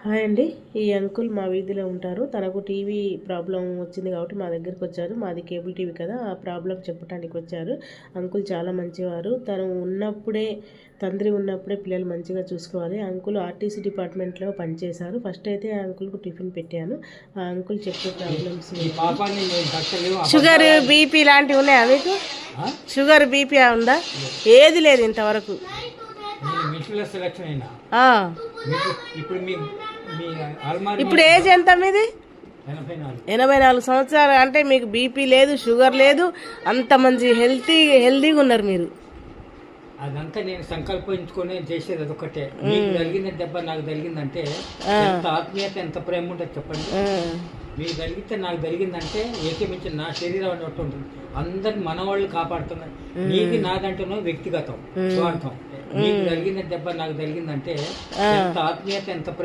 Hi అండి. ఈ uncle మా వీధిలో ఉంటారు. తనకు టీవీ ప్రాబ్లం వచ్చింది కాబట్టి మా దగ్గరికి వచ్చారు. మాది కేబుల్ టీవీ కదా, ఆ ప్రాబ్లం చెప్పడానికి వచ్చారు. అంకుల్ చాలా మంచివారు. తను ఉన్నప్పుడే, తండ్రి ఉన్నప్పుడే పిల్లలు మంచిగా చూసుకోవాలి. అంకుల్ ఆర్టీసీ డిపార్ట్మెంట్లో పనిచేశారు. ఫస్ట్ అయితే ఆ అంకుల్కు టిఫిన్ పెట్టాను. ఆ అంకుల్ చెప్పే ప్రాబ్లమ్స్, షుగర్ బీపీ ఇలాంటివి ఉన్నాయా మీకు? షుగర్ బీపీ ఉందా? ఏది లేదు ఇంతవరకు. ఇప్పుడు ఏజ్ ఎంత మీది? 84 సంవత్సరాలు. అంటే మీకు బీపీ లేదు, షుగర్ లేదు, అంత మంచి హెల్తీగా ఉన్నారు మీరు. అదంతా నేను సంకల్పించుకొని చేసేది అదొకటే. మీకు జరిగిన దెబ్బ నాకు జరిగిందంటే ఎంత ఆత్మీయత, ఎంత ప్రేమ ఉంటుంది చెప్పండి. మీకు జరిగితే నాకు జరిగిందంటే ఏకమించి నా శరీరం అన్నట్టు ఉంటుంది. అందరిని మనవాళ్ళు కాపాడుతున్నారు. నీది నాదంటేనో వ్యక్తిగతం, స్వార్థం. మీకు జరిగిన దెబ్బ నాకు జరిగిందంటే ఎంత ఆత్మీయత, ఎంత ప్రేమ.